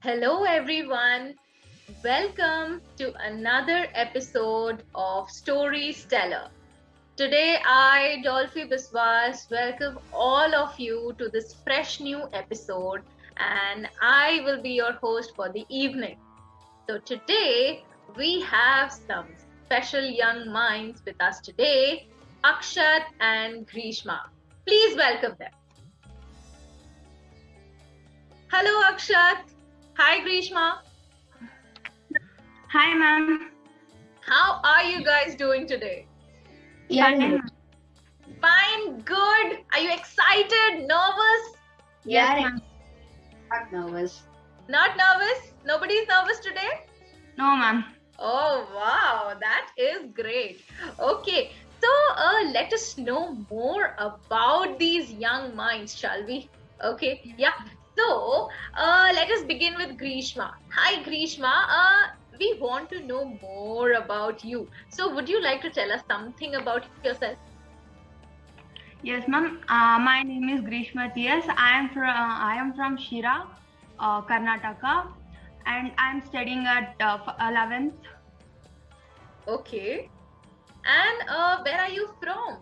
Hello, everyone. Welcome to another episode of Storyteller. Today, I, Dolphy Biswas, welcome all of you to this fresh new episode, and I will be your host for the evening. So, today, we have some special young minds with us today, Akshat and Grishma. Please welcome them. Hello, Akshat. Hi, Grishma. Hi, ma'am. How are you guys doing today? Fine. Fine, good. Are you excited? Nervous? Yes, ma'am. Not nervous. Not nervous? Nobody's nervous today? No, ma'am. Oh, wow. That is great. Okay. So, let us know more about these young minds, shall we? Okay. Yeah. So, let us begin with Grishma. Hi, Grishma. We want to know more about you. So, would you like to tell us something about yourself? Yes, ma'am. My name is Grishma T.S. I am from Shira, Karnataka, and I am studying at 11th. Okay. And where are you from?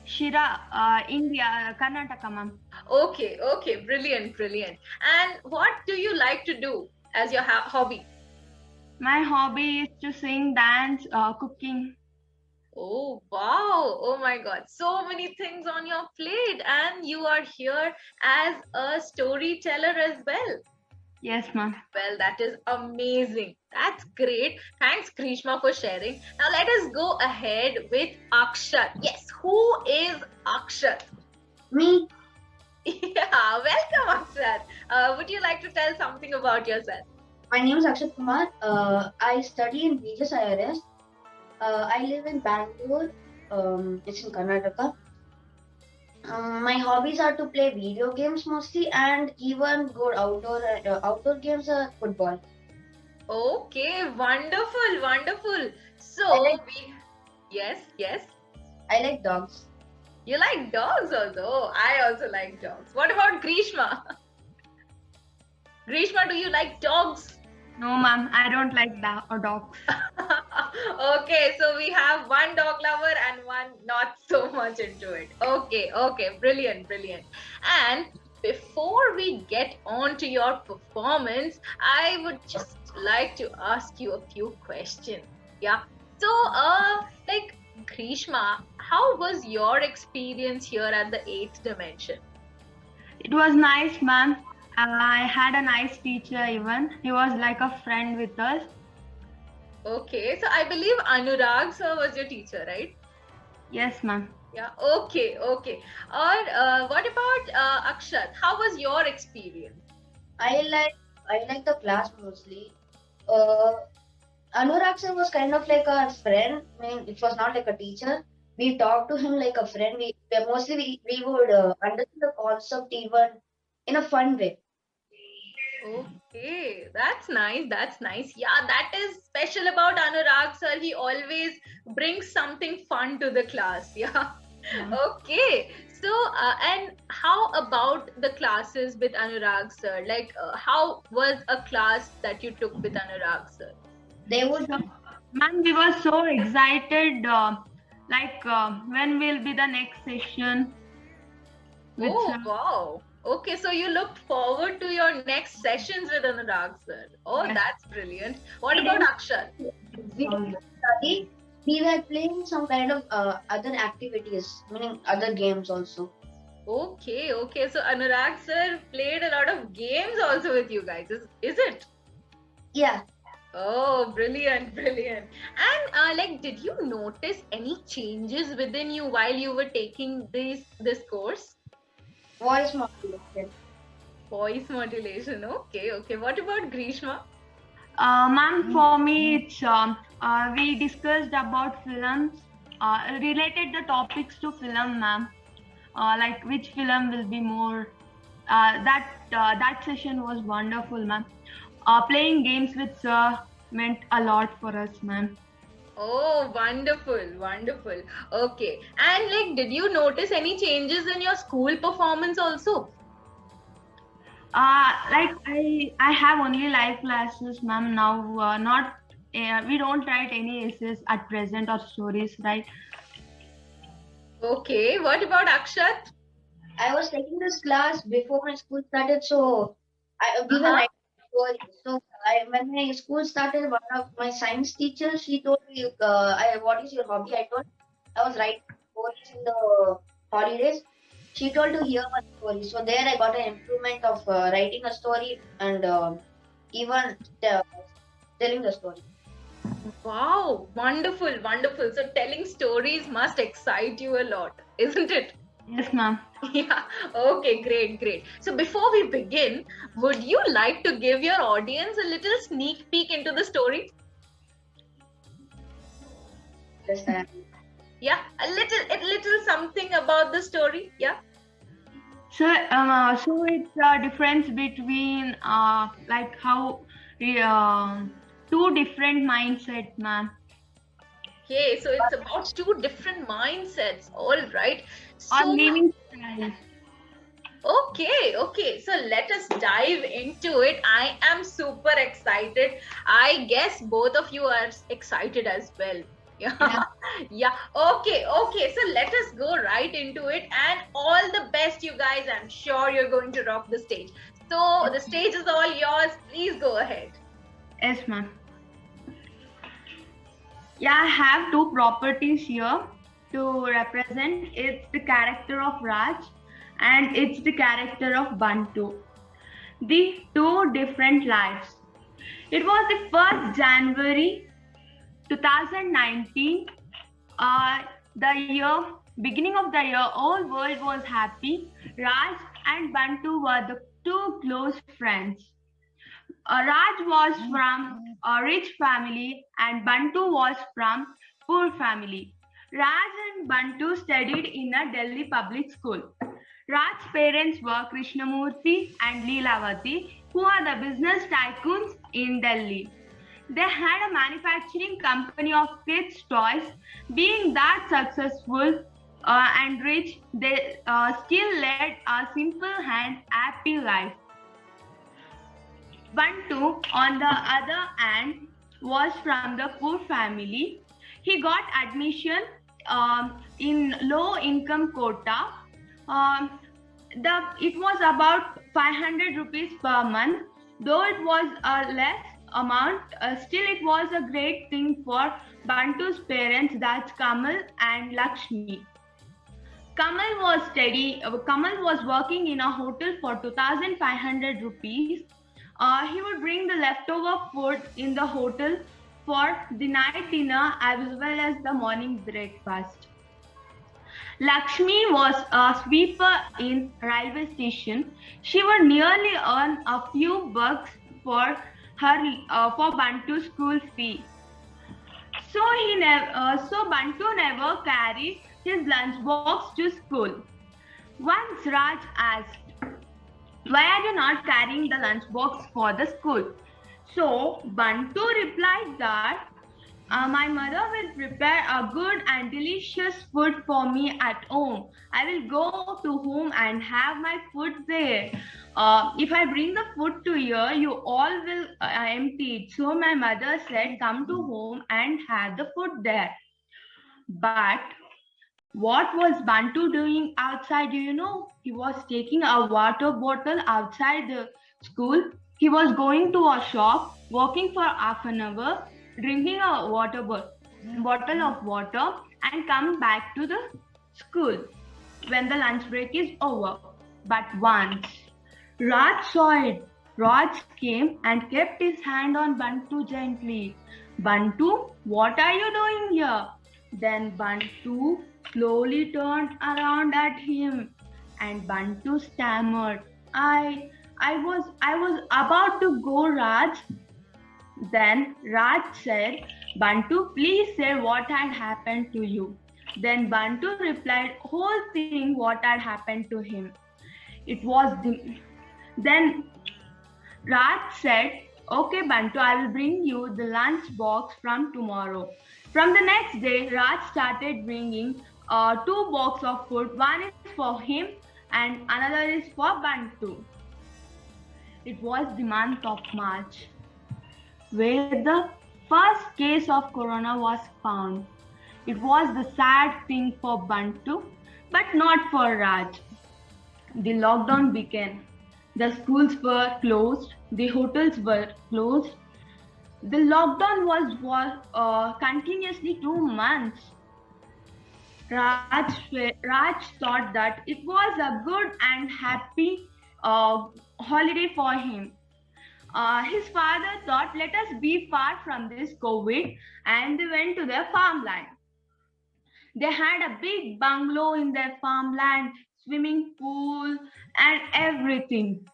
Shira, India, Karnataka, ma'am. Okay, brilliant. And what do you like to do as your hobby? My hobby is to sing, dance, cooking. Oh, wow. Oh my God. So many things on your plate, and you are here as a storyteller as well. Yes, ma'am. Well, that is amazing. That's great. Thanks, Grishma, for sharing. Now, let us go ahead with Akshat. Yes, who is Akshat? Me. Yeah, welcome, Akshat. Would you like to tell something about yourself? My name is Akshat Kumar. I study in BJS IRS. I live in Bangalore. It's in Karnataka. My hobbies are to play video games mostly, and even go outdoor games are football. Okay, wonderful. So, yes. I like dogs. You like dogs also? I also like dogs. What about Grishma? Grishma, do you like dogs? No, ma'am. I don't like dogs. Okay, so we have one dog lover and one not so much into it. Okay, brilliant. And before we get on to your performance, I would just like to ask you a few questions. Yeah. So, like Grishma, how was your experience here at the 8th dimension? It was nice, ma'am. I had a nice teacher even. He was like a friend with us. Okay, so I believe Anurag sir was your teacher, right? Yes, ma'am. Yeah, okay. Or what about Akshat? How was your experience? I like the class mostly. Anurag sir was kind of like a friend. I mean, it was not like a teacher. We talked to him like a friend. We would understand the concept even in a fun way. Okay, that's nice. Yeah, that is special about Anurag sir. He always brings something fun to the class. Yeah. Okay. So, and how about the classes with Anurag sir? Like, how was a class that you took with Anurag sir? They would. Man, we were so excited. When will be the next session? Oh, wow. Okay, so you looked forward to your next sessions with Anurag sir. Oh, Yes. that's brilliant. What about Akshat? We didn't study. We were playing some kind of other activities, meaning other games also. Okay. So Anurag sir played a lot of games also with you guys. Is it? Yeah, Oh, brilliant. And like, did you notice any changes within you while you were taking this course? voice modulation. Voice modulation. Okay. What about Grishma? Ma'am, for me, it's we discussed about films, related the topics to film, ma'am. Like which film will be more. That session was wonderful, ma'am. Playing games with sir meant a lot for us, ma'am. Oh, wonderful. Okay. And like, did you notice any changes in your school performance also? Like I have only live classes, ma'am. Now, not we don't write any essays at present or stories, right? Okay, what about Akshat? I was taking this class before my school started, so we were Uh-huh. writing stories. So when my school started, one of my science teachers, she told me, "What is your hobby?" I told I was writing stories in the holidays. She told to hear one story. So there I got an improvement of writing a story and even uh, telling the story. Wow, wonderful, wonderful. So telling stories must excite you a lot, isn't it? Yes, ma'am. Yeah, okay, great, great. So before we begin, would you like to give your audience a little sneak peek into the story? Yes, Yeah, a little something about the story. Yeah. So it's a difference between like how two different mindset, ma'am. Okay, so it's about two different mindsets. All right. Or So living style. okay, okay. So let us dive into it. I am super excited. I guess both of you are excited as well. Yeah. Yeah. Yeah. Okay, okay. So let us go right into it. And all the best, you guys. I'm sure you're going to rock the stage. So the stage is all yours. Please go ahead. Yes, ma'am. Yeah, I have two properties here to represent. It's the character of Raj and it's the character of Bantu. The two different lives. It was the 1st January 2019. The year, beginning of the year, all world was happy. Raj and Bantu were the two close friends. Raj was from a rich family and Bantu was from poor family. Raj and Bantu studied in a Delhi public school. Raj's parents were Krishnamurthy and Leelavati, who are the business tycoons in Delhi. They had a manufacturing company of kids' toys. Being that successful and rich, they still led a simple and happy life. Bantu, on the other hand, was from the poor family. He got admission in low income quota. Um, it was about 500 rupees per month. Though it was a less amount, still it was a great thing for Bantu's parents, that's Kamal and Lakshmi. Kamal was working in a hotel for 2,500 rupees. He would bring the leftover food in the hotel for the night dinner as well as the morning breakfast. Lakshmi was a sweeper in railway station. She would nearly earn a few bucks for for Bantu's school fee. So Bantu never carried his lunchbox to school. Once Raj asked, "Why are you not carrying the lunchbox for the school?" So Bantu replied that my mother will prepare a good and delicious food for me at home. I will go to home and have my food there. If I bring the food to here, you all will empty it. So my mother said, come to home and have the food there. But what was Bantu doing outside? Do you know? He was taking a water bottle outside the school. He was going to a shop, working for half an hour, drinking a bottle of water, and come back to the school when the lunch break is over. But once Raj saw it, Raj came and kept his hand on Bantu gently. Bantu, what are you doing here? Then Bantu slowly turned around at him and Bantu stammered, I was about to go, Raj. Then Raj said, Bantu, please say what had happened to you. Then Bantu replied whole thing what had happened to him. It was then Raj said, okay Bantu, I will bring you the lunch box from tomorrow. From the next day, Raj started bringing two boxes of food. One is for him and another is for Bantu. It was the month of March, where the first case of corona was found. It was the sad thing for Bantu, but not for Raj. The lockdown began. The schools were closed, the hotels were closed. The lockdown was continuously 2 months. Raj thought that it was a good and happy holiday for him. His father thought, let us be far from this COVID, and they went to their farmland. They had a big bungalow in their farmland, swimming pool, and everything.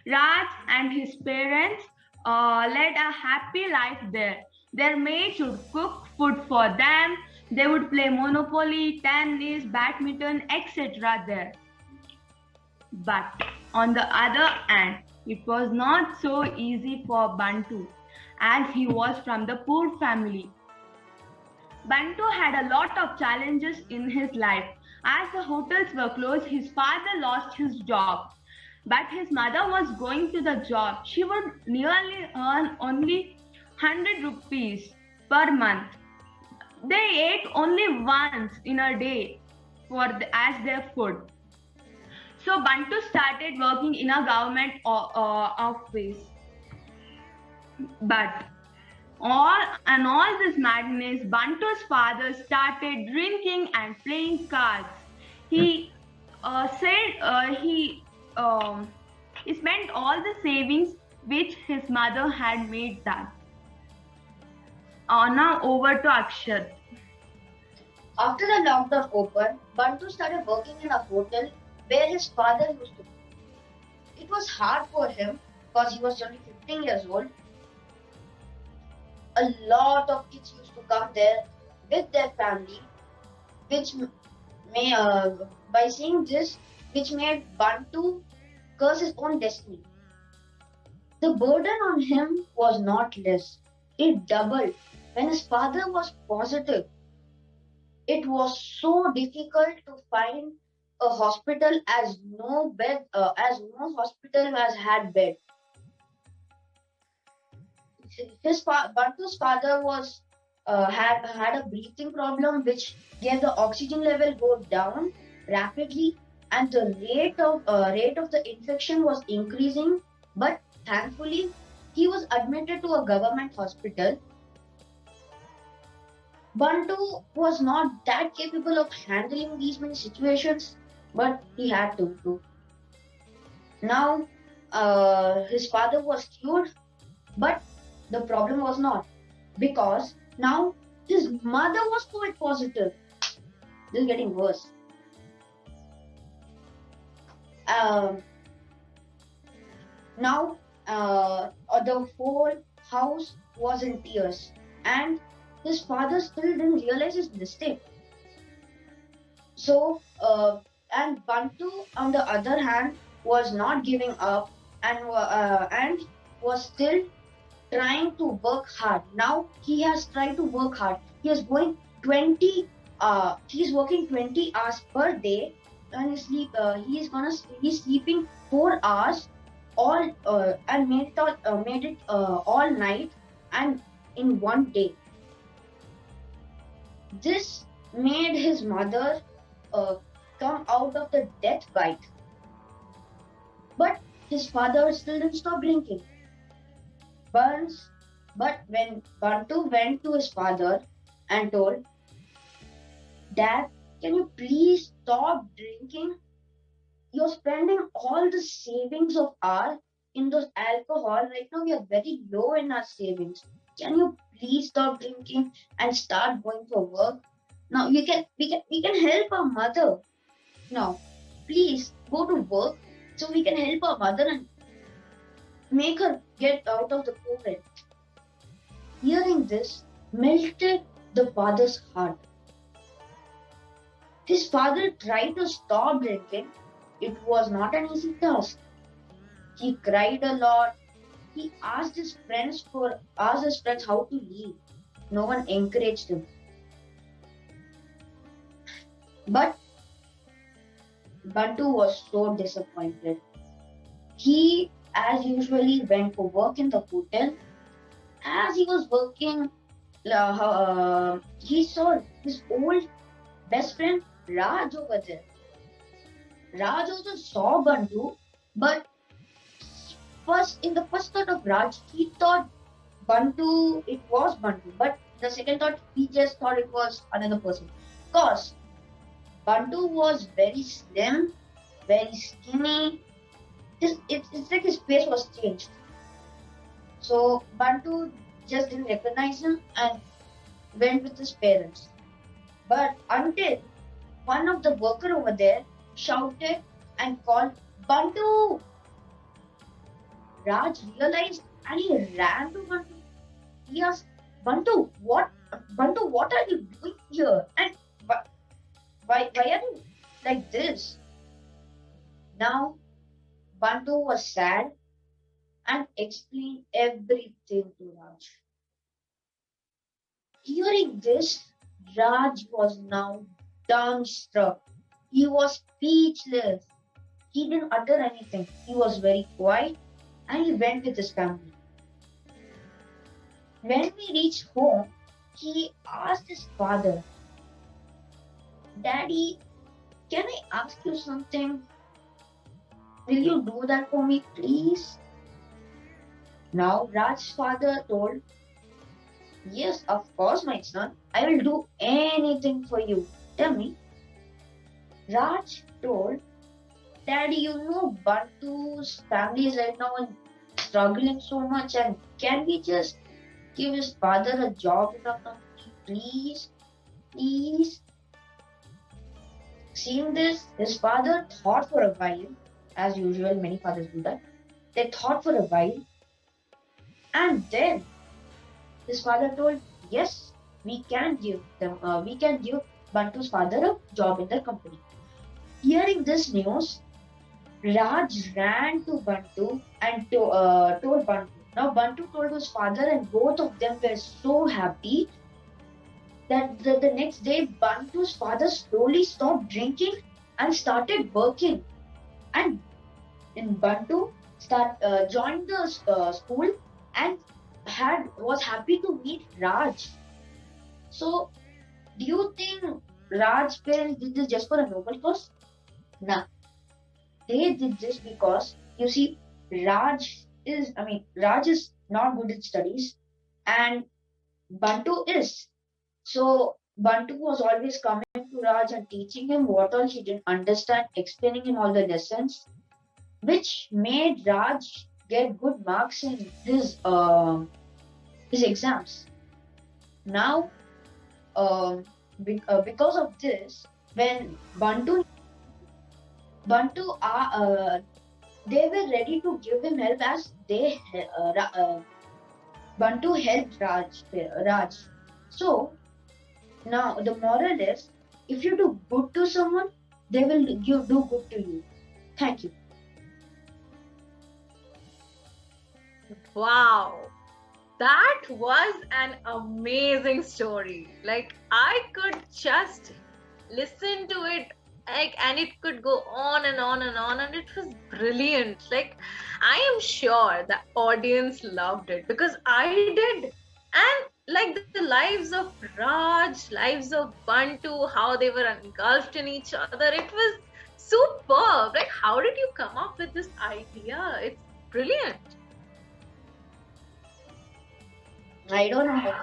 Raj and his parents led a happy life there. Their maid should cook food for them. They would play Monopoly, tennis, badminton, etc. there. But on the other hand, it was not so easy for Bantu, as he was from the poor family. Bantu had a lot of challenges in his life. As the hotels were closed, his father lost his job. But his mother was going to the job. She would nearly earn only 100 rupees per month. They ate only once in a day as their food. So Bantu started working in a government office. But all this madness, Bantu's father started drinking and playing cards. He said he spent all the savings which his mother had made that. Now over to Akshat. After the lockdown opened, Bantu started working in a hotel where his father used to be. It was hard for him because he was only 15 years old. A lot of kids used to come there with their family, which by seeing this, which made Bantu curse his own destiny. The burden on him was not less. It doubled when his father was positive. It was so difficult to find a hospital as no hospital has had bed. Bantu's father was had a breathing problem, which gave the oxygen level go down rapidly, and the rate of the infection was increasing. But thankfully, he was admitted to a government hospital. Bantu was not that capable of handling these many situations, but he had to do. Now, his father was cured, but the problem was not, because now his mother was COVID positive. This is getting worse. Now, the whole house was in tears, and his father still didn't realize his mistake. So, and Bantu, on the other hand, was not giving up and was still trying to work hard. Now he has tried to work hard. He is going 20. He's working 20 hours per day, and he's sleeping 4 hours all and made it all night and in one day. This made his mother come out of the death bite. But his father still didn't stop drinking. But when Bantu went to his father and told, "Dad, can you please stop drinking? You're spending all the savings of ours in those alcohol. Right now we are very low in our savings. Can you please stop drinking and start going for work? Now we can help our mother. Now, please go to work so we can help our mother and make her get out of the COVID." Hearing this melted the father's heart. His father tried to stop drinking. It was not an easy task. He cried a lot. He asked his friends how to leave. No one encouraged him. But Bantu was so disappointed. He as usually went for work in the hotel. As he was working, he saw his old best friend Raj over there. Raj also saw Bantu, but in the first thought of Raj, he thought Bantu, it was Bantu, but the second thought, he just thought it was another person. Because Bantu was very slim, very skinny. It's like his face was changed. So Bantu just didn't recognize him and went with his parents. But until one of the worker over there shouted and called Bantu, Raj realized and he ran to Bantu. He asked, Bantu, what are you doing here? And why are you like this? Now Bantu was sad and explained everything to Raj. Hearing this, Raj was now dumbstruck. He was speechless. He didn't utter anything. He was very quiet and he went with his family. When we reached home, he asked his father, Daddy, can I ask you something? Will you do that for me, please? Now Raj's father told, Yes, of course, my son. I will do anything for you. Tell me. Raj told, Daddy, you know Bantu's family is right now struggling so much, and can we just give his father a job in our company, please? Please. Seeing this, his father thought for a while, as usual, many fathers do that. They thought for a while, and then his father told, Yes, we can give Bantu's father a job in the company. Hearing this news, Raj ran to Bantu and told Bantu. Now Bantu told his father, and both of them were so happy that the next day Bantu's father slowly stopped drinking and started working. And in Bantu joined the school and was happy to meet Raj. So, do you think Raj's parents did this just for a noble cause? Nah, they did this because you see, Raj is not good at studies, and Bantu is. So Bantu was always coming to Raj and teaching him what all he didn't understand, explaining him all the lessons, which made Raj get good marks in his exams. Now, because of this, when Bantu they were ready to give him help as Bantu helped Raj. So now the moral is, if you do good to someone, they will do good to you. Thank you. Wow, that was an amazing story. Like, I could just listen to it, like, and it could go on and on and on, and it was brilliant. Like, I am sure the audience loved it because I did. And like the lives of Raj, lives of Bantu, how they were engulfed in each other, it was superb. Like, how did you come up with this idea? It's brilliant. I don't know.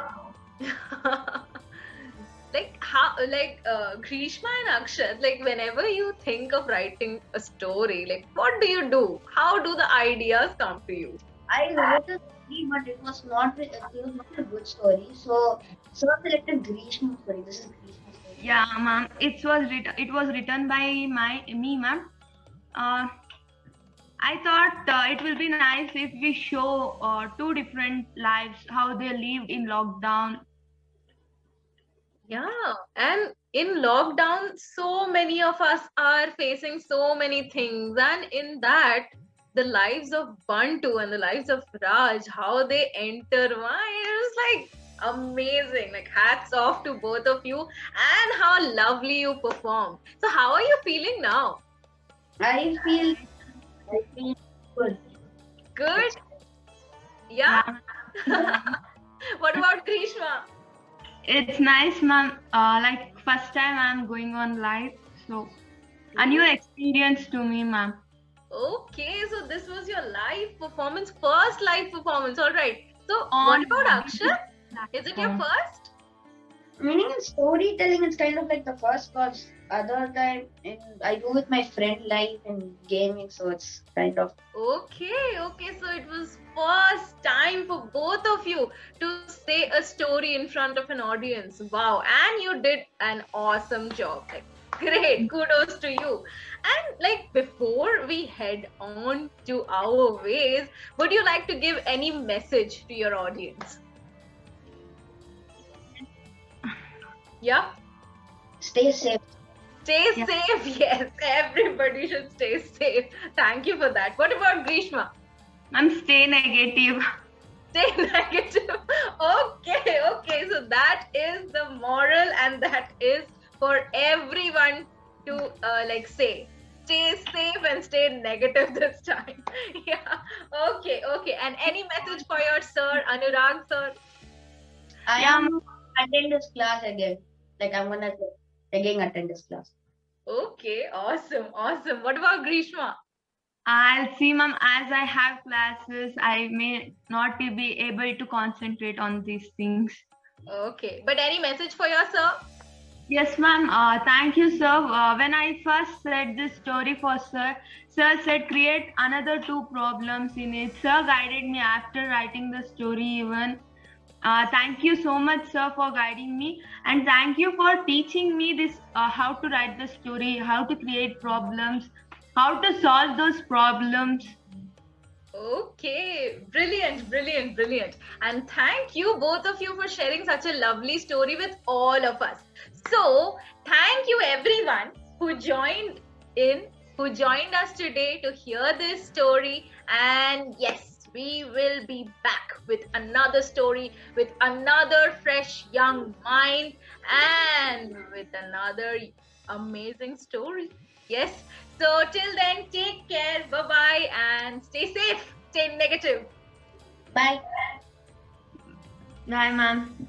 Grishma and Akshat, like, whenever you think of writing a story, like, what do? How do the ideas come to you? I wrote a story, but it was not a good story. So sir selected Grishma story. This is Grishma story. Yeah, ma'am. It was written by me, ma'am. I thought it will be nice if we show two different lives, how they lived in lockdown. Yeah, and in lockdown, so many of us are facing so many things, and in that, the lives of Bantu and the lives of Raj, how they intertwine, it's like amazing. Like, hats off to both of you, and how lovely you perform. So, how are you feeling now? I feel good. Good? Yeah? What about Grishma? It's nice, ma'am. Like first time I'm going on live, so a new experience to me, ma'am. Okay, so this was your live performance, first live performance. All right. So, what On about Akshat? Is it your first? Meaning in storytelling, it's kind of like the first, cause other time I do with my friend live in gaming, so it's kind of. Okay. So it was first time for both of you to say a story in front of an audience. Wow, and you did an awesome job. Like, great, kudos to you. And like before we head on to our ways, would you like to give any message to your audience? Yeah. Stay safe. Stay Yeah. safe. Yes, everybody should stay safe. Thank you for that. What about Grishma? Ma'am, stay negative. Stay negative. Okay. So that is the moral, and that is for everyone to say. Stay safe and stay negative this time. Yeah. Okay. And any message for your sir, Anurag sir? I Yeah, am attend this class again. Like I'm gonna again attend this class. Okay. Awesome. What about Grishma? I'll see, ma'am. As I have classes, I may not be able to concentrate on these things. Okay. But any message for your sir? Yes, ma'am. Thank you, sir. When I first said this story for sir said create another 2 problems in it. Sir guided me after writing the story even. Thank you so much, sir, for guiding me, and thank you for teaching me this how to write the story, how to create problems, how to solve those problems. Okay, brilliant. And thank you both of you for sharing such a lovely story with all of us. So, thank you everyone who joined us today to hear this story. And yes, we will be back with another story, with another fresh young mind, and with another amazing story. Yes. So till then, take care, bye-bye, and stay safe, stay negative. Bye. Bye, ma'am.